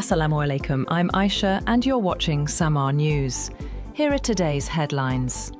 Assalamu alaikum, I'm Aisha and you're watching Samaa News. Here are today's headlines.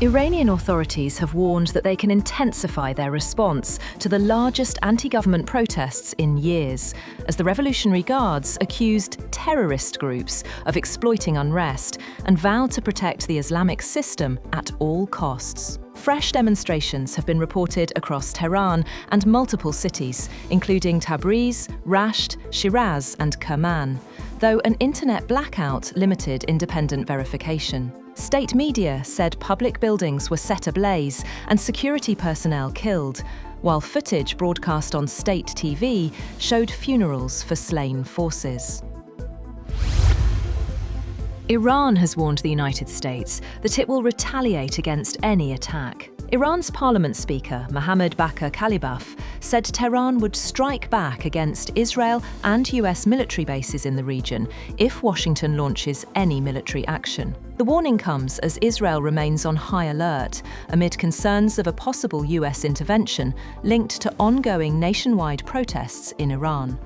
Iranian authorities have warned that they can intensify their response to the largest anti-government protests in years, as the Revolutionary Guards accused terrorist groups of exploiting unrest and vowed to protect the Islamic system at all costs. Fresh demonstrations have been reported across Tehran and multiple cities, including Tabriz, Rasht, Shiraz and Kerman, though an internet blackout limited independent verification. State media said public buildings were set ablaze and security personnel killed, while footage broadcast on state TV showed funerals for slain forces. Iran has warned the United States that it will retaliate against any attack. Iran's parliament speaker, Mohammad Baqer Qalibaf, said Tehran would strike back against Israel and U.S. military bases in the region if Washington launches any military action. The warning comes as Israel remains on high alert amid concerns of a possible U.S. intervention linked to ongoing nationwide protests in Iran.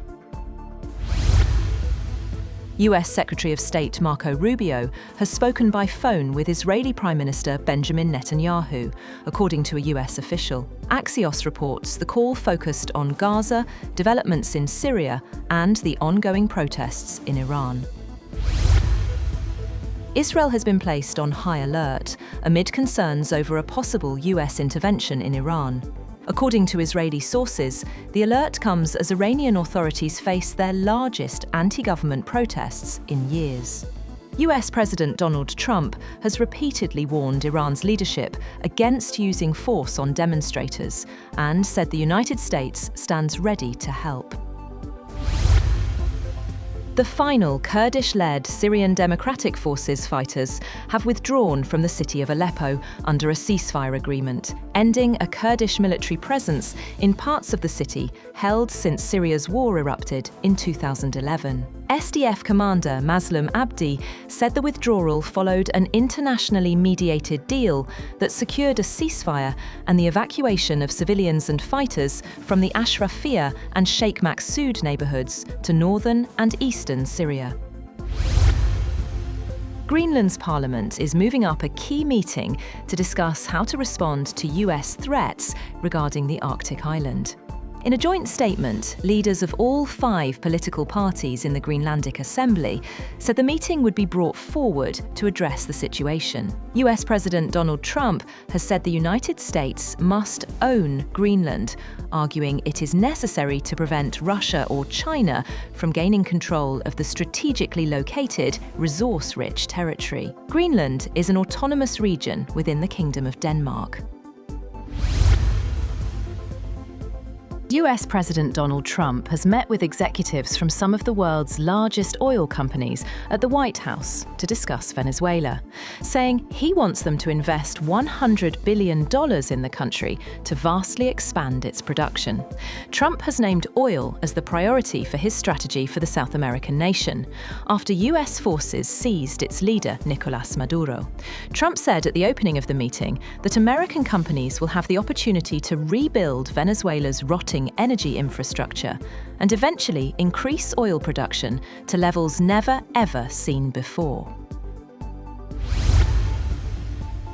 U.S. Secretary of State Marco Rubio has spoken by phone with Israeli Prime Minister Benjamin Netanyahu, according to a U.S. official. Axios reports the call focused on Gaza, developments in Syria, and the ongoing protests in Iran. Israel has been placed on high alert amid concerns over a possible U.S. intervention in Iran. According to Israeli sources, the alert comes as Iranian authorities face their largest anti-government protests in years. US President Donald Trump has repeatedly warned Iran's leadership against using force on demonstrators and said the United States stands ready to help. The final Kurdish-led Syrian Democratic Forces fighters have withdrawn from the city of Aleppo under a ceasefire agreement, ending a Kurdish military presence in parts of the city held since Syria's war erupted in 2011. SDF commander Mazloum Abdi said the withdrawal followed an internationally mediated deal that secured a ceasefire and the evacuation of civilians and fighters from the Ashrafiyah and Sheikh Maqsood neighborhoods to northern and eastern Syria. Greenland's parliament is moving up a key meeting to discuss how to respond to US threats regarding the Arctic island. In a joint statement, leaders of all 5 political parties in the Greenlandic Assembly said the meeting would be brought forward to address the situation. US President Donald Trump has said the United States must own Greenland, arguing it is necessary to prevent Russia or China from gaining control of the strategically located, resource-rich territory. Greenland is an autonomous region within the Kingdom of Denmark. US President Donald Trump has met with executives from some of the world's largest oil companies at the White House to discuss Venezuela, saying he wants them to invest $100 billion in the country to vastly expand its production. Trump has named oil as the priority for his strategy for the South American nation, after US forces seized its leader, Nicolás Maduro. Trump said at the opening of the meeting that American companies will have the opportunity to rebuild Venezuela's rotting energy infrastructure and eventually increase oil production to levels never ever seen before.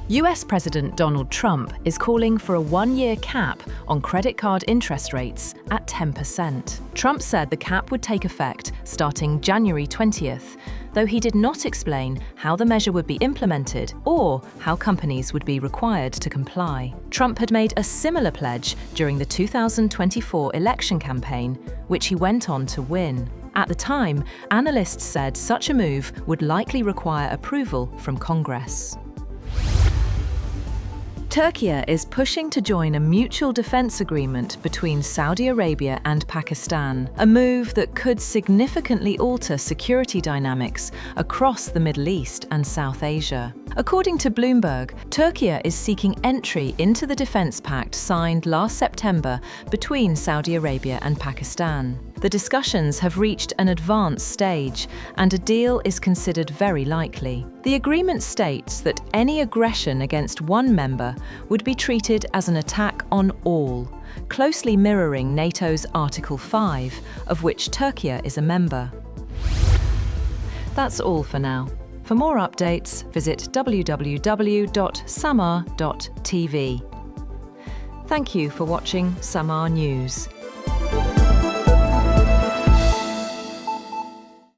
US President Donald Trump is calling for a 1-year cap on credit card interest rates at 10%. Trump said the cap would take effect starting January 20th, though he did not explain how the measure would be implemented or how companies would be required to comply. Trump had made a similar pledge during the 2024 election campaign, which he went on to win. At the time, analysts said such a move would likely require approval from Congress. Turkey is pushing to join a mutual defense agreement between Saudi Arabia and Pakistan, a move that could significantly alter security dynamics across the Middle East and South Asia. According to Bloomberg, Turkey is seeking entry into the defense pact signed last September between Saudi Arabia and Pakistan. The discussions have reached an advanced stage, and a deal is considered very likely. The agreement states that any aggression against one member would be treated as an attack on all, closely mirroring NATO's Article 5, of which Turkey is a member. That's all for now. For more updates, visit www.samaa.tv. Thank you for watching Samaa News.